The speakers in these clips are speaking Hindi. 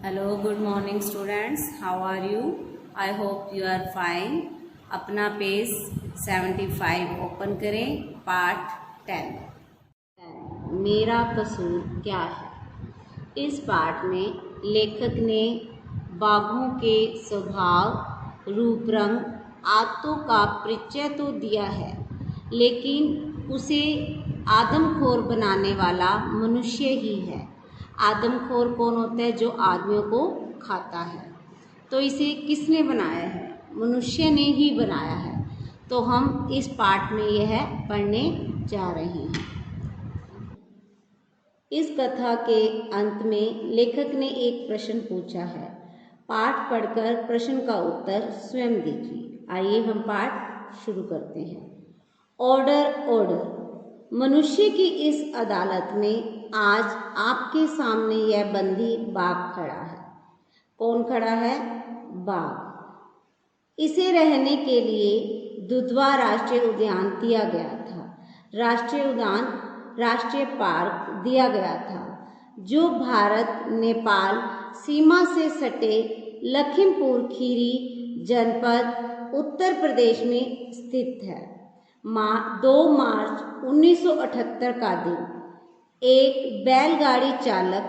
Hello, good morning students, how are you? I hope you are fine. अपना पेज 75 ओपन करें, पार्ट 10। मेरा कसूर क्या है? इस पाठ में लेखक ने बाघों के स्वभाव, रूप, रंग, आदतों का परिचय तो दिया है, लेकिन उसे आदमखोर बनाने वाला मनुष्य ही है। आदमखोर कौन होता है? जो आदमियों को खाता है। तो इसे किसने बनाया है? मनुष्य ने ही बनाया है। तो हम इस पाठ में यह पढ़ने जा रहे हैं। इस कथा के अंत में लेखक ने एक प्रश्न पूछा है। पाठ पढ़कर प्रश्न का उत्तर स्वयं दीजिए। आइए हम पाठ शुरू करते हैं। Order, order. मनुष्य की इस अदालत में आज आपके सामने यह बंदी बाघ खड़ा है। कौन खड़ा है? बाघ। इसे रहने के लिए दुधवा राष्ट्रीय उद्यान दिया गया था। राष्ट्रीय उद्यान, राष्ट्रीय पार्क दिया गया था, जो भारत नेपाल सीमा से सटे लखीमपुर खीरी जनपद उत्तर प्रदेश में स्थित है। 2 मार्च 1978 का दिन एक बैलगाड़ी चालक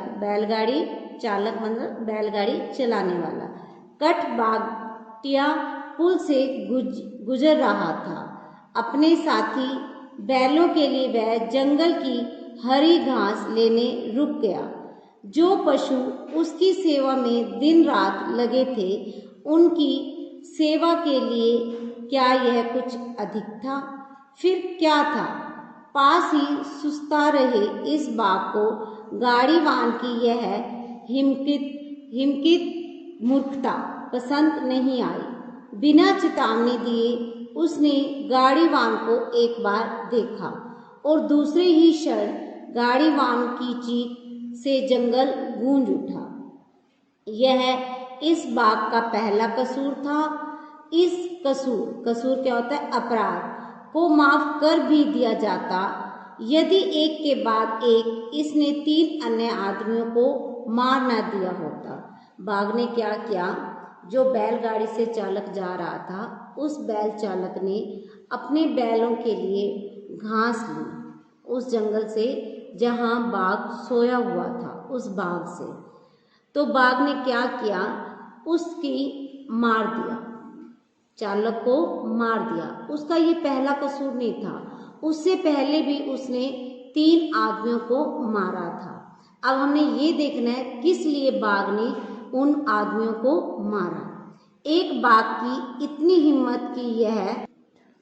मतलब बैलगाड़ी चलाने वाला कटबागटिया पुल से गुजर रहा था। अपने साथी बैलों के लिए वह जंगल की हरी घास लेने रुक गया। जो पशु उसकी सेवा में दिन रात लगे थे, उनकी सेवा के लिए क्या यह कुछ अधिक था? फिर क्या था? पास ही सुस्ता रहे इस बाघ को गाड़ीवान की यह हिमकित मूर्खता पसंद नहीं आई। बिना चेतावनी दिए उसने गाड़ीवान को एक बार देखा और दूसरे ही क्षण गाड़ीवान की चीख से जंगल गूंज उठा। यह इस बाघ का पहला कसूर था। इस कसूर क्या होता है? अपराध को माफ कर भी दिया जाता यदि एक के बाद एक इसने 3 अन्य आदमियों को मार न दिया होता। बाघ ने क्या किया? जो बैलगाड़ी से चालक जा रहा था, उस बैल चालक ने अपने बैलों के लिए घास ली उस जंगल से जहां बाघ सोया हुआ था, उस बाघ से। तो बाघ ने क्या किया? उसकी मार दिया, चालक को मार दिया। उसका ये पहला कसूर नहीं था, उससे पहले भी उसने 3 आदमियों को मारा था। अब हमने ये देखना है किस लिए बाघ ने उन आदमियों को मारा। एक बाघ की इतनी हिम्मत कि यह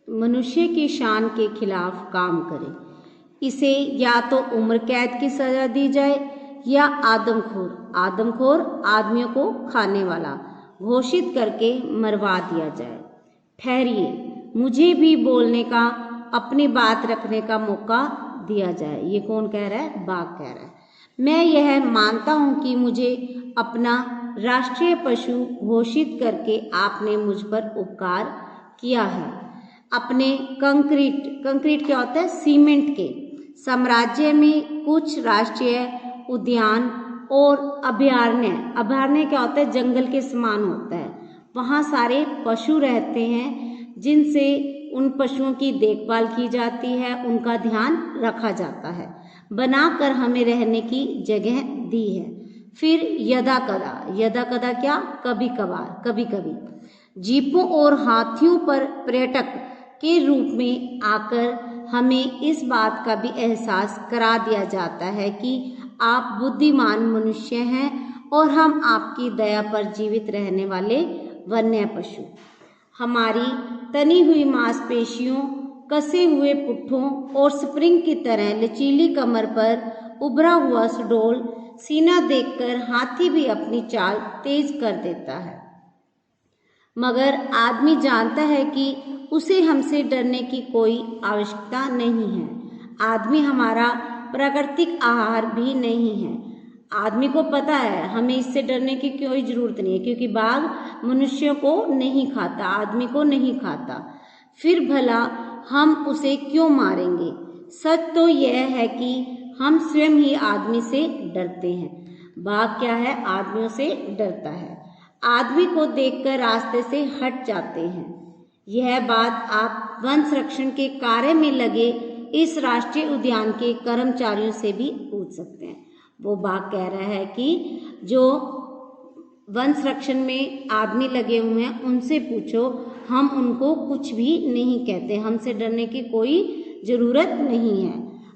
मनुष्य की शान के खिलाफ काम करे। इसे या तो उम्र कैद की सजा दी जाए या आदमखोर आदमियों को खाने वाला घोषित करके मरवा दिया जाए। ठहरिए, मुझे भी बोलने का, अपनी बात रखने का मौका दिया जाए। ये कौन कह रहा है? बाघ कह रहा है। मैं यह मानता हूं कि मुझे अपना राष्ट्रीय पशु घोषित करके आपने मुझ पर उपकार किया है। अपने कंक्रीट क्या होता है? सीमेंट के साम्राज्य में कुछ राष्ट्रीय उद्यान और अभयारण्य क्या होता है? जंगल के समान होता है। वहाँ सारे पशु रहते हैं जिनसे उन पशुओं की देखभाल की जाती है, उनका ध्यान रखा जाता है। बनाकर हमें रहने की जगह दी है। फिर यदा कदा क्या? कभी कभार, कभी कभी जीपों और हाथियों पर पर्यटक के रूप में आकर हमें इस बात का भी एहसास करा दिया जाता है कि आप बुद्धिमान मनुष्य हैं और हम आपकी दया पर जीवित रहने वाले वन्य पशु। हमारी तनी हुई मांसपेशियों, कसे हुए पुट्ठों और स्प्रिंग की तरह लचीली कमर पर उभरा हुआ सुडौल सीना देखकर हाथी भी अपनी चाल तेज कर देता है। मगर आदमी जानता है कि उसे हमसे डरने की कोई आवश्यकता नहीं है। आदमी हमारा प्राकृतिक आहार भी नहीं है। आदमी को पता है हमें इससे डरने की कोई जरूरत नहीं है, क्योंकि बाघ मनुष्यों को नहीं खाता, आदमी को नहीं खाता। फिर भला हम उसे क्यों मारेंगे? सच तो यह है कि हम स्वयं ही आदमी से डरते हैं। बाघ क्या है, आदमियों से डरता है, आदमी को देखकर रास्ते से हट जाते हैं। यह बात आप वन संरक्षण के कार्य में लगे इस राष्ट्रीय उद्यान के कर्मचारियों से भी पूछ सकते हैं। वो बाघ कह रहा है कि जो वन संरक्षण में आदमी लगे हुए हैं उनसे पूछो, हम उनको कुछ भी नहीं कहते, हमसे डरने की कोई जरूरत नहीं है,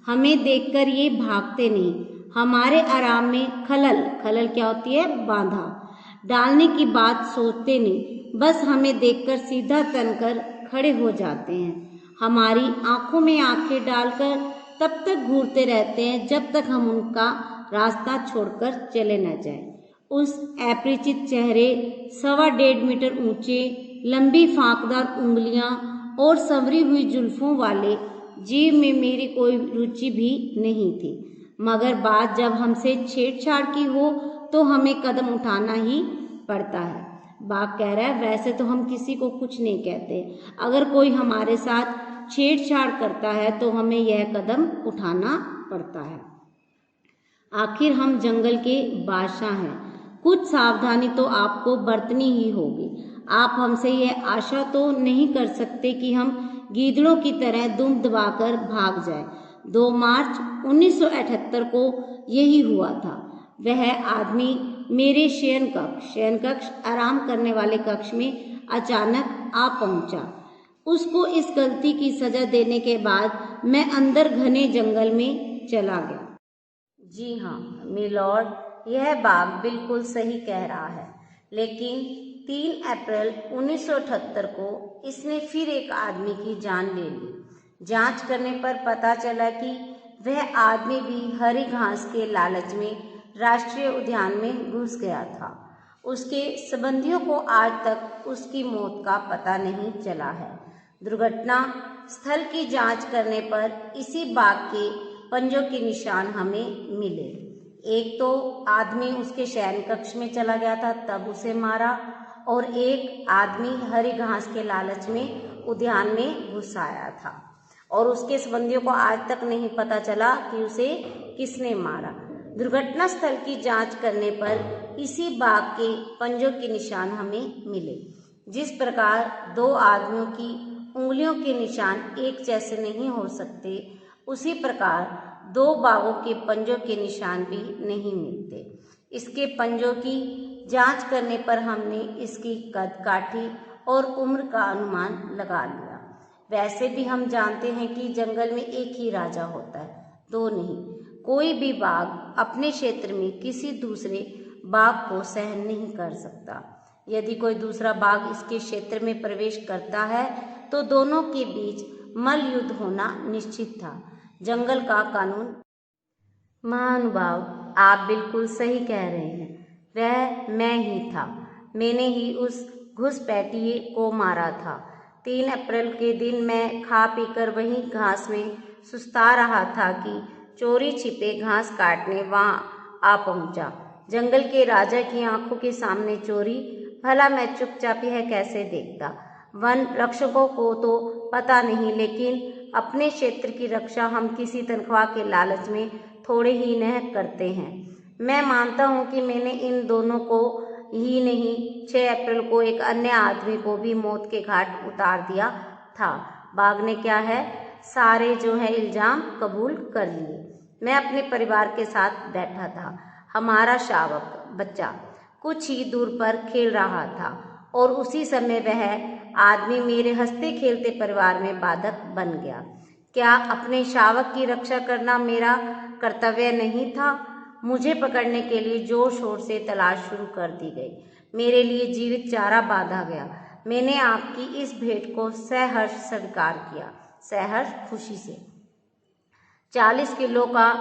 हमें देखकर ये भागते नहीं, हमारे आराम में खलल क्या होती है, बाधा डालने की बात सोचते नहीं, बस हमें देखकर सीधा तनकर खड़े हो जाते हैं, हमारी आंखों में आंखें डालकर तब तक घूरते रहते हैं जब तक हम उनका रास्ता छोड़कर चले न जाएं। उस अपरिचित चेहरे, 1.25 मीटर ऊंचे, लंबी फांकदार उंगलियां और संवरी हुई जुल्फों वाले जीव में मेरी कोई रुचि भी नहीं थी, मगर बात जब हमसे छेड़छाड़ की हो तो हमें कदम उठाना ही पड़ता है। बाघ कह रहा है, वैसे तो हम किसी को कुछ नहीं कहते, अगर कोई हमारे साथ छेड़छाड़ करता है तो हमें यह कदम उठाना पड़ता है। आखिर हम जंगल के बादशाह हैं, कुछ सावधानी तो आपको बरतनी ही होगी। आप हमसे यह आशा तो नहीं कर सकते कि हम गीदड़ों की तरह दुम दबाकर भाग जाए। 2 मार्च 1978 को यही हुआ था। वह आदमी मेरे शयन कक्ष आराम करने वाले कक्ष में अचानक आ पहुंचा। उसको इस गलती की सजा देने के बाद मैं अंदर घने जंगल में चला गया। जी हाँ मिलॉर्ड, यह बाघ बिल्कुल सही कह रहा है, लेकिन 3 अप्रैल 1978 को इसने फिर एक आदमी की जान ले ली। जांच करने पर पता चला कि वह आदमी भी हरी घास के लालच में राष्ट्रीय उद्यान में घुस गया था। उसके संबंधियों को आज तक उसकी मौत का पता नहीं चला है। दुर्घटना स्थल की जांच करने पर इसी बाघ के पंजों के निशान हमें मिले। एक तो आदमी उसके शयन कक्ष में चला गया था तब उसे मारा, और एक आदमी हरी घास के लालच में उद्यान में घुस आया था, और उसके संबंधियों को आज तक नहीं पता चला कि उसे किसने मारा। दुर्घटना स्थल की जांच करने पर इसी बाघ के पंजों के निशान हमें मिले। जिस प्रकार 2 आदमियों की उंगलियों के निशान एक जैसे नहीं हो सकते, उसी प्रकार 2 बाघों के पंजों के निशान भी नहीं मिलते। इसके पंजों की जांच करने पर हमने इसकी कद काठी और उम्र का अनुमान लगा लिया। वैसे भी हम जानते हैं कि जंगल में एक ही राजा होता है, 2 नहीं। कोई भी बाघ अपने क्षेत्र में किसी दूसरे बाघ को सहन नहीं कर सकता। यदि कोई दूसरा बाघ इसके क्षेत्र में प्रवेश करता है तो दोनों के बीच मल्ल युद्ध होना निश्चित था। जंगल का कानून। महानुभाव, आप बिल्कुल सही कह रहे हैं, वह मैं ही था। मैंने ही उस घुसपैठिए को मारा था। 3 अप्रैल के दिन मैं खा पीकर वहीं घास में सुस्ता रहा था कि चोरी छिपे घास काटने वहां आ पहुंचा। जंगल के राजा की आंखों के सामने चोरी, भला मैं चुपचाप यह कैसे देखता। वन रक्षकों को तो पता नहीं, लेकिन अपने क्षेत्र की रक्षा हम किसी तनख्वाह के लालच में थोड़े ही न करते हैं। मैं मानता हूं कि मैंने इन दोनों को ही नहीं, 6 अप्रैल को एक अन्य आदमी को भी मौत के घाट उतार दिया था। बाघ ने क्या है, सारे जो है इल्जाम कबूल कर लिए। मैं अपने परिवार के साथ बैठा था। हमारा शावक बच्चा कुछ ही दूर पर खेल रहा था, और उसी समय वह आदमी मेरे हंसते खेलते परिवार में बाधक बन गया। क्या अपने शावक की रक्षा करना मेरा कर्तव्य नहीं था? मुझे पकड़ने के लिए जोर शोर से तलाश शुरू कर दी गई। मेरे लिए जीवित चारा बांधा गया। मैंने आपकी इस भेंट को सहर्ष स्वीकार किया, सहर्ष खुशी से। 40 किलो का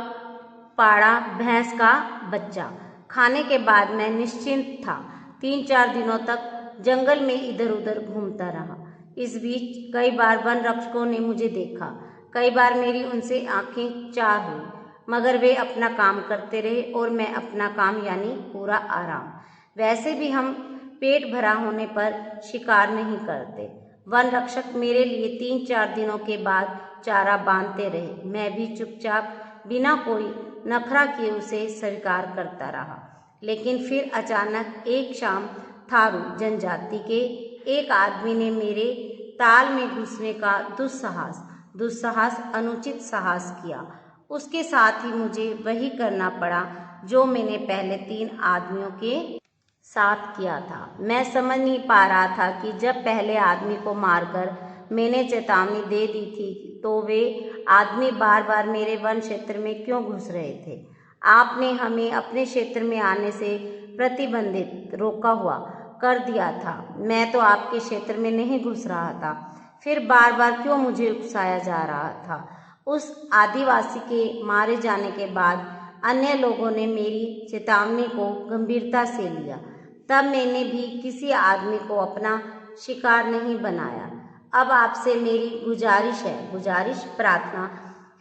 पाड़ा भैंस का बच्चा खाने के बाद मैं निश्चिंत था। 3-4 दिनों तक जंगल में इधर उधर घूमता रहा। इस बीच कई बार वन रक्षकों ने मुझे देखा। कई बार मेरी उनसे आंखें चार हुई, मगर वे अपना काम करते रहे और मैं अपना काम, यानी पूरा आराम। वैसे भी हम पेट भरा होने पर शिकार नहीं करते। वन रक्षक मेरे लिए 3-4 दिनों के बाद चारा बांधते रहे। मैं भी चुपचाप बिना कोई नखरा किए उसे स्वीकार करता रहा। लेकिन फिर अचानक एक शाम थारू जनजाति के एक आदमी ने मेरे ताल में घुसने का दुस्साहस अनुचित साहस किया। उसके साथ ही मुझे वही करना पड़ा जो मैंने पहले 3 आदमियों के साथ किया था। मैं समझ नहीं पा रहा था कि जब पहले आदमी को मारकर मैंने चेतावनी दे दी थी तो वे आदमी बार बार मेरे वन क्षेत्र में क्यों घुस रहे थे। आपने हमें अपने क्षेत्र में आने से प्रतिबंधित रोका हुआ कर दिया था। मैं तो आपके क्षेत्र में नहीं घुस रहा था, फिर बार बार क्यों मुझे उकसाया जा रहा था। उस आदिवासी के मारे जाने के बाद अन्य लोगों ने मेरी चेतावनी को गंभीरता से लिया। तब मैंने भी किसी आदमी को अपना शिकार नहीं बनाया। अब आपसे मेरी प्रार्थना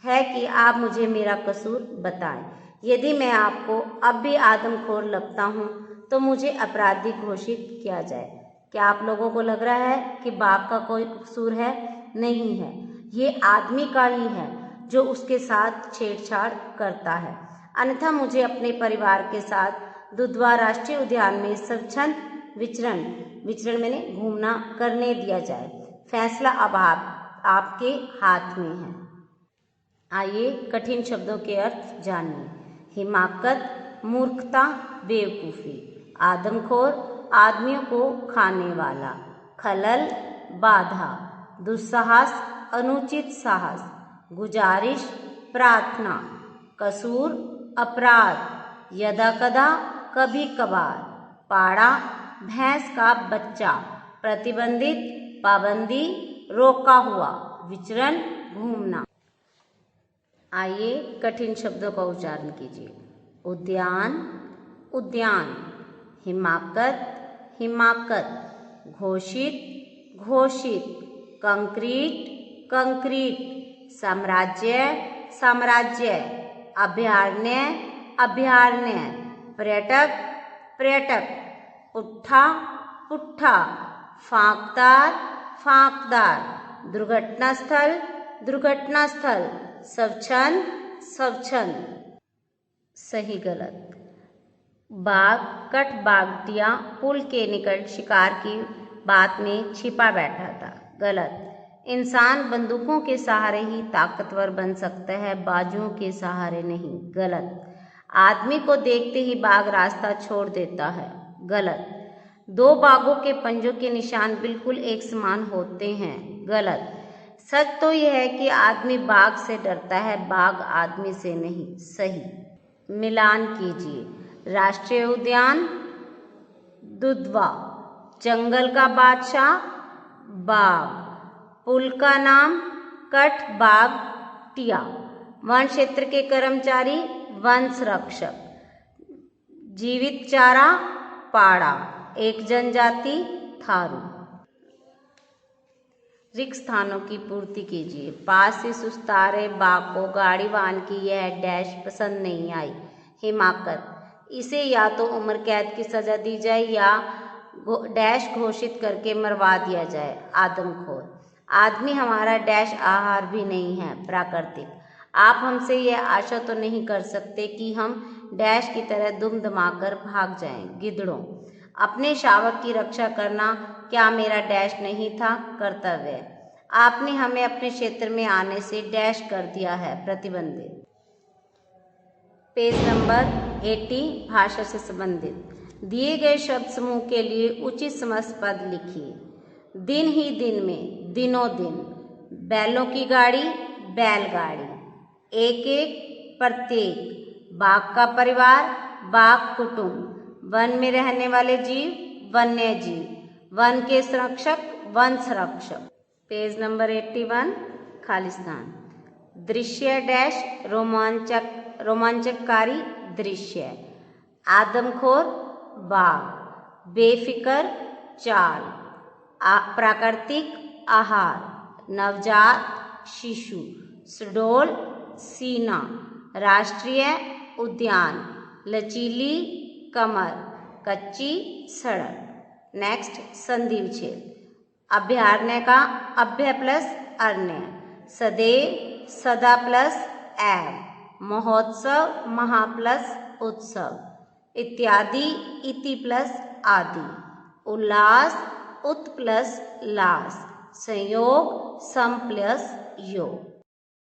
है कि आप मुझे मेरा कसूर बताएं। यदि मैं आपको अब भी आदमखोर लगता हूँ तो मुझे अपराधी घोषित किया जाए। क्या आप लोगों को लग रहा है कि बाघ का कोई कसूर है? नहीं है, ये आदमी का ही है जो उसके साथ छेड़छाड़ करता है। अन्यथा मुझे अपने परिवार के साथ दुधवा राष्ट्रीय उद्यान में स्वच्छंद विचरण मैंने घूमना करने दिया जाए। फैसला अब आपके हाथ में है। आइए कठिन शब्दों के अर्थ जानिए। हिमाकत, मूर्खता, बेवकूफ़ी। आदमखोर, आदमियों को खाने वाला। खलल, बाधा। दुस्साहस, अनुचित साहस। गुजारिश, प्रार्थना। कसूर, अपराध। यदाकदा, कभी कभार। पाड़ा, भैंस का बच्चा। प्रतिबंधित, पाबंदी, रोका हुआ। विचरण, घूमना। आइए कठिन शब्दों का उच्चारण कीजिए। उद्यान, उद्यान। हिमाकत, घोषित, कंक्रीट। साम्राज्य। अभयारण्य। पर्यटक। पुट्ठा। फांकदार। दुर्घटना स्थल। स्वच्छंद। सही गलत। बाघ कठबागटिया पुल के निकट शिकार की बात में छिपा बैठा था। गलत। इंसान बंदूकों के सहारे ही ताकतवर बन सकता है, बाजुओं के सहारे नहीं। गलत। आदमी को देखते ही बाघ रास्ता छोड़ देता है। गलत। 2 बाघों के पंजों के निशान बिल्कुल एक समान होते हैं। गलत। सच तो यह है कि आदमी बाघ से डरता है, बाघ आदमी से नहीं। सही। मिलान कीजिए। राष्ट्रीय उद्यान दुधवा, जंगल का बादशाह बाघ, पुल का नाम कठबागटिया, वन क्षेत्र के कर्मचारी वन संरक्षक, जीवित चारा पाड़ा, एक जनजाति थारू। रिक्त स्थानों की पूर्ति कीजिए। पास से सुस्तारे बाघ को गाड़ी वाहन की यह डैश पसंद नहीं आई। हिमाकत, इसे या तो उम्र कैद की सजा दी जाए या डैश घोषित करके मरवा दिया जाए। आदमखोर, आदमी हमारा डैश आहार भी नहीं है। प्राकृतिक, आप हमसे यह आशा तो नहीं कर सकते कि हम डैश की तरह दुम दमाकर भाग जाएं। गिद्धड़ों, अपने शावक की रक्षा करना क्या मेरा डैश नहीं था? कर्तव्य, आपने हमें अपने क्षेत्र में आने से डैश कर दिया है। प्रतिबंधित। पेज नंबर 80 भाषा से संबंधित दिए गए शब्द समूह के लिए उचित समस्त पद लिखिए। दिन ही दिन में, दिनों दिन। बैलों की गाड़ी, बैलगाड़ी। एक एक, प्रत्येक। बाघ का परिवार, बाघ कुटुंब। वन में रहने वाले जीव, वन्य जीव। वन के संरक्षक, वन संरक्षक। पेज नंबर 81 खाली स्थान। दृश्य डैश रोमांचकारी दृश्य। आदमखोर बाघ, बेफिक्र चाल। प्राकृतिक आहार, नवजात शिशु। सुडौल सीना। राष्ट्रीय उद्यान, लचीली कमर, कच्ची सड़क। नेक्स्ट संधि विच्छेद। अभयारण्य का अभ्य प्लस अरण्य, सदैव सदा प्लस एव, महोत्सव महा प्लस उत्सव। इत्यादि इति प्लस आदि, उल्लास उत प्लस लास, संयोग सम प्लस योग।